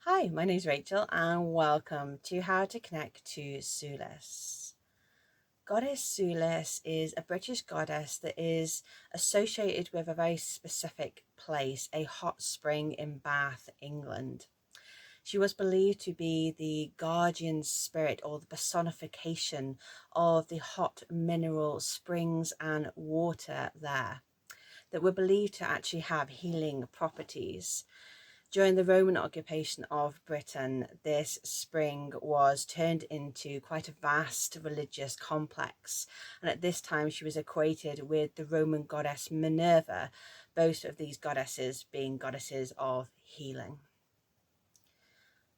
Hi, my name is Rachel and welcome to How to Connect to Sulis. Goddess Sulis is a British goddess that is associated with a very specific place, a hot spring in Bath, England. She was believed to be the guardian spirit or the personification of the hot mineral springs and water there that were believed to actually have healing properties. During the Roman occupation of Britain, this spring was turned into quite a vast religious complex, and at this time she was equated with the Roman goddess Minerva, both of these goddesses being goddesses of healing.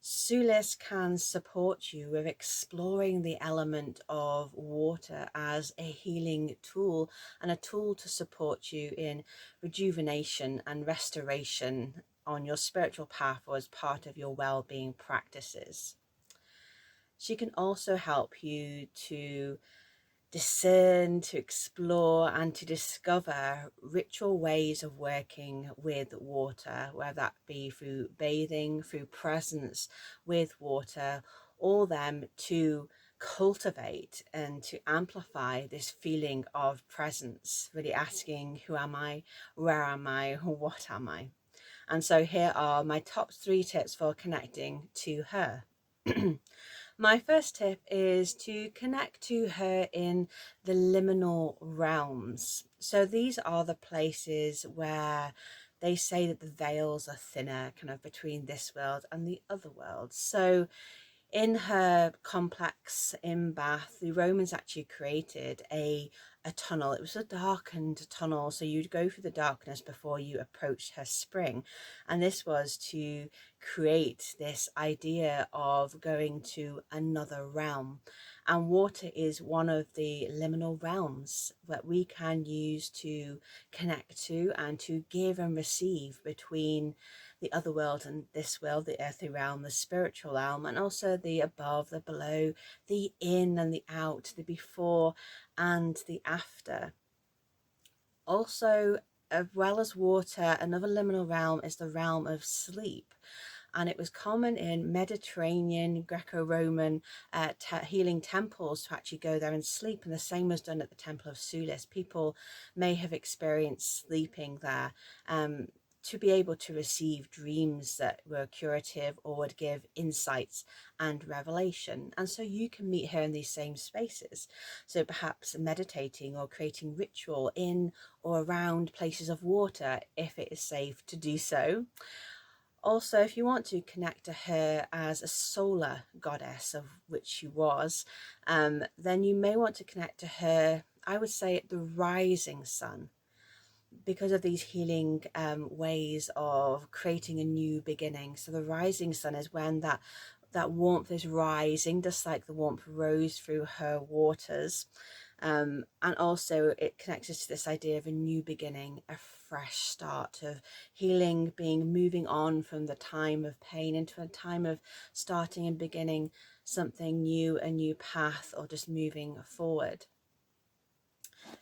Sulis can support you with exploring the element of water as a healing tool and a tool to support you in rejuvenation and restoration on your spiritual path or as part of your well-being practices. She can also help you to discern, to explore, and to discover ritual ways of working with water, whether that be through bathing, through presence with water, all them to cultivate and to amplify this feeling of presence, really asking, who am I, where am I, what am I? And so here are my top 3 tips for connecting to her. My first tip is to connect to her in the liminal realms. So these are the places where they say that the veils are thinner, kind of between this world and the other world. So in her complex in Bath, the Romans actually created a tunnel. It was a darkened tunnel, so you'd go through the darkness before you approached her spring. And this was to create this idea of going to another realm. And water is one of the liminal realms that we can use to connect to and to give and receive between the other world and this world, the earthly realm, the spiritual realm, and also the above, the below, the in and the out, the before and the after. Also, as well as water, another liminal realm is the realm of sleep. And it was common in Mediterranean, Greco-Roman healing temples to actually go there and sleep. And the same was done at the Temple of Sulis. People may have experienced sleeping there. To be able to receive dreams that were curative or would give insights and revelation. And so you can meet her in these same spaces. So perhaps meditating or creating ritual in or around places of water if it is safe to do so. Also, if you want to connect to her as a solar goddess, of which she was, then you may want to connect to her, I would say, at the rising sun, because of these healing ways of creating a new beginning. So the rising sun is when that warmth is rising, just like the warmth rose through her waters. And also it connects us to this idea of a new beginning, a fresh start of healing, moving on from the time of pain into a time of starting and beginning something new, a new path, or just moving forward.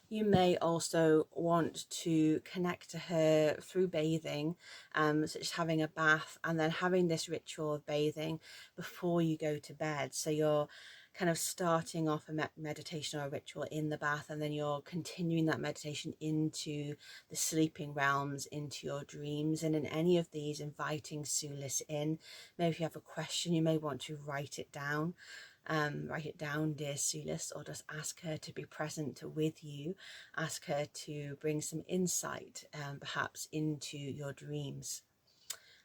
You may also want to connect to her through bathing, such as having a bath and then having this ritual of bathing before you go to bed. So you're kind of starting off a meditation or a ritual in the bath, and then you're continuing that meditation into the sleeping realms, into your dreams. And in any of these, inviting Sulis in. Maybe if you have a question, you may want to write it down. Write it down, dear Sulis, or just ask her to be present with you. Ask her to bring some insight, perhaps into your dreams.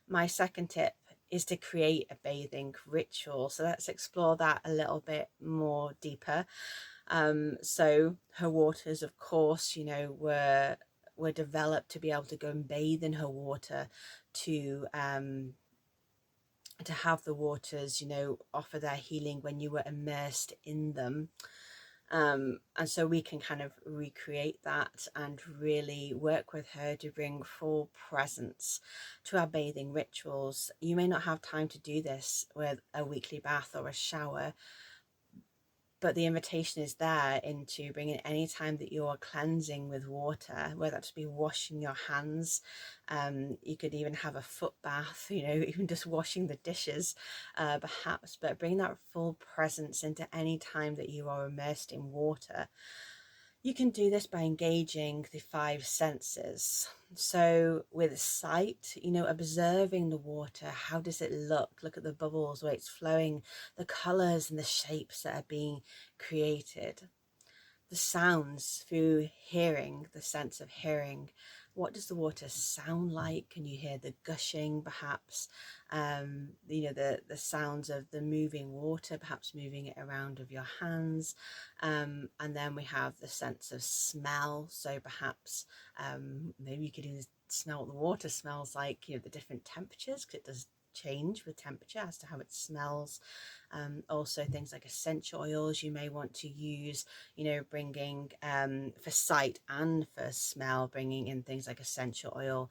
My second tip is to create a bathing ritual. So let's explore that a little bit more deeper. So her waters, of course, were developed to be able to go and bathe in her water, to have the waters, offer their healing when you were immersed in them. And so we can kind of recreate that and really work with her to bring full presence to our bathing rituals. You may not have time to do this with a weekly bath or a shower, But the invitation is there into bringing any time that you're cleansing with water, whether that be washing your hands. You could even have a foot bath, you know, even just washing the dishes, perhaps, but bring that full presence into any time that you are immersed in water. You can do this by engaging the five senses. So with sight, you know, observing the water, how does it look? Look at the bubbles, where it's flowing, the colors and the shapes that are being created. The sounds, through hearing, the sense of hearing. What does the water sound like? Can you hear the gushing, perhaps? You know, the sounds of the moving water, perhaps moving it around with your hands. And then we have the sense of smell. So perhaps maybe you could even smell what the water smells like, you know, the different temperatures, because it does change with temperature as to how it smells. Also things like essential oils you may want to use, you know, bringing for sight and for smell, bringing in things like essential oil,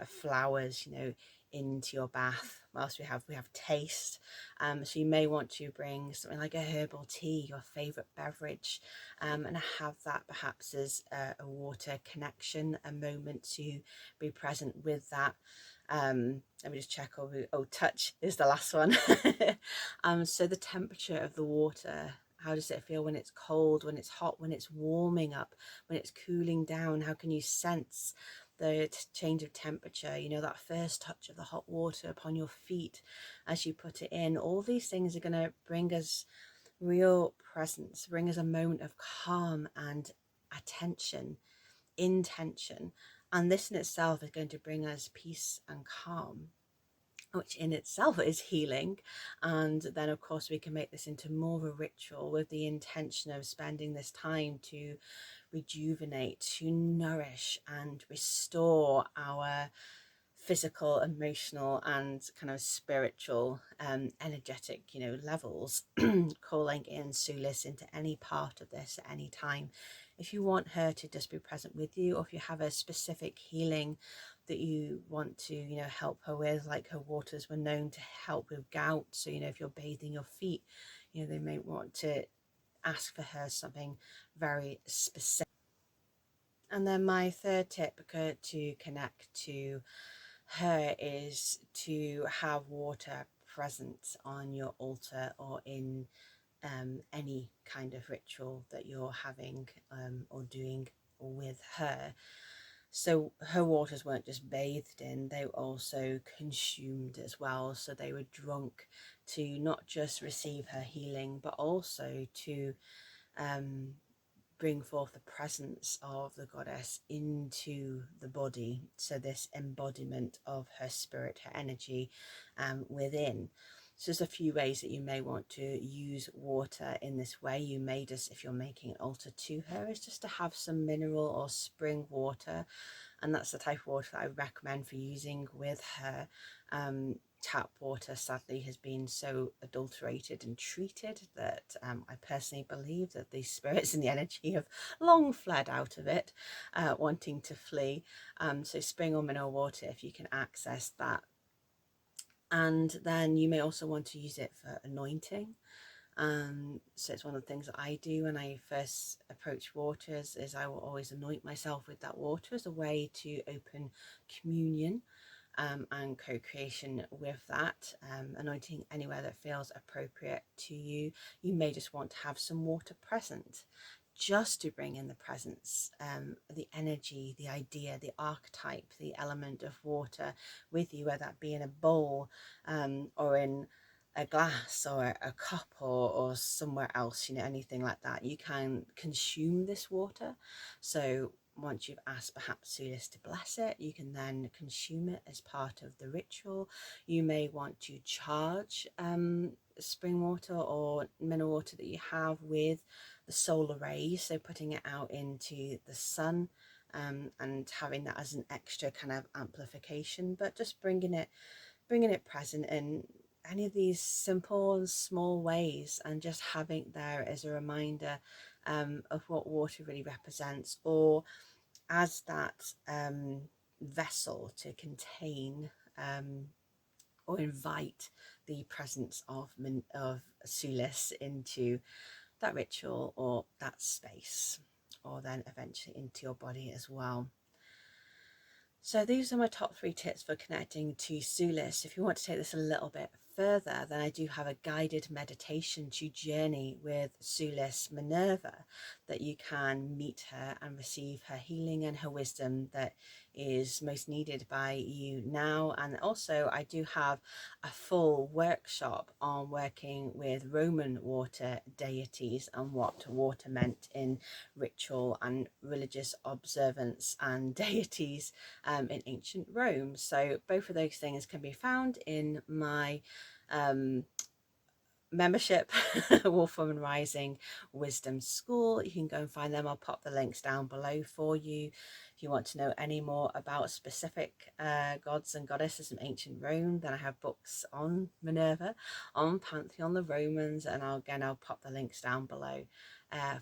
flowers, you know, into your bath. What else we have taste. So you may want to bring something like a herbal tea, your favorite beverage, and have that perhaps as a water connection, a moment to be present with that. Let me just check over. Oh, touch is the last one. So the temperature of the water, how does it feel when it's cold, when it's hot, when it's warming up, when it's cooling down? How can you sense the change of temperature? You know, that first touch of the hot water upon your feet as you put it in. All these things are going to bring us real presence, bring us a moment of calm and attention, intention. And this in itself is going to bring us peace and calm, which in itself is healing. And then of course we can make this into more of a ritual with the intention of spending this time to rejuvenate, to nourish and restore our physical, emotional and kind of spiritual, energetic, you know, levels. Calling in Sulis into any part of this at any time. If you want her to just be present with you, or if you have a specific healing that you want to, you know, help her with, like her waters were known to help with gout. So, you know, if you're bathing your feet, you know, they may want to ask for her something very specific. And then my third tip to connect to her is to have water present on your altar or in any kind of ritual that you're having or doing with her. So her waters weren't just bathed in, they were also consumed as well. So they were drunk to not just receive her healing, but also to bring forth the presence of the goddess into the body. So this embodiment of her spirit, her energy within. So there's a few ways that you may want to use water in this way. You may just, if you're making an altar to her, is just to have some mineral or spring water. And that's the type of water that I recommend for using with her. Tap water sadly has been so adulterated and treated that I personally believe that the spirits and the energy have long fled out of it, wanting to flee. So spring or mineral water, if you can access that. And then you may also want to use it for anointing. So it's one of the things that I do when I first approach waters, is I will always anoint myself with that water as a way to open communion and co-creation with that. Anointing anywhere that feels appropriate to you. You may just want to have some water present, just to bring in the presence, the energy, the idea, the archetype, the element of water with you, whether that be in a bowl or in a glass or a cup or somewhere else, you know, anything like that. You can consume this water. So once you've asked perhaps Sulis to bless it, you can then consume it as part of the ritual. You may want to charge spring water or mineral water that you have with the solar rays, so putting it out into the sun and having that as an extra kind of amplification, but just bringing it present in any of these simple and small ways, and just having it there as a reminder of what water really represents, or as that vessel to contain or invite the presence of Sulis into that ritual or that space, or then eventually into your body as well. So these are my top 3 tips for connecting to Sulis. If you want to take this a little bit further, then I do have a guided meditation to journey with Sulis Minerva, that you can meet her and receive her healing and her wisdom that is most needed by you now. And also I do have a full workshop on working with Roman water deities and what water meant in ritual and religious observance and deities in ancient Rome. So both of those things can be found in my membership, Wolf Woman Rising Wisdom School. You can go and find them. I'll pop the links down below for you. If you want to know any more about specific gods and goddesses in ancient Rome, then I have books on Minerva, on Pantheon, the Romans, and I'll pop the links down below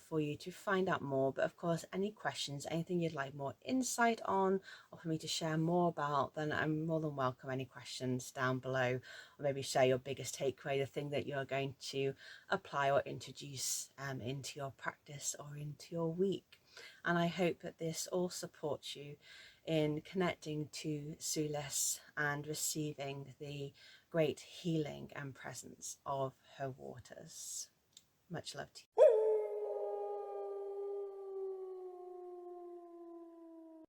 for you to find out more. But of course, any questions, anything you'd like more insight on, or for me to share more about, then I'm more than welcome any questions down below, or maybe share your biggest takeaway, the thing that you're going to apply or introduce into your practice or into your week. And I hope that this all supports you in connecting to Sulis and receiving the great healing and presence of her waters. Much love to you.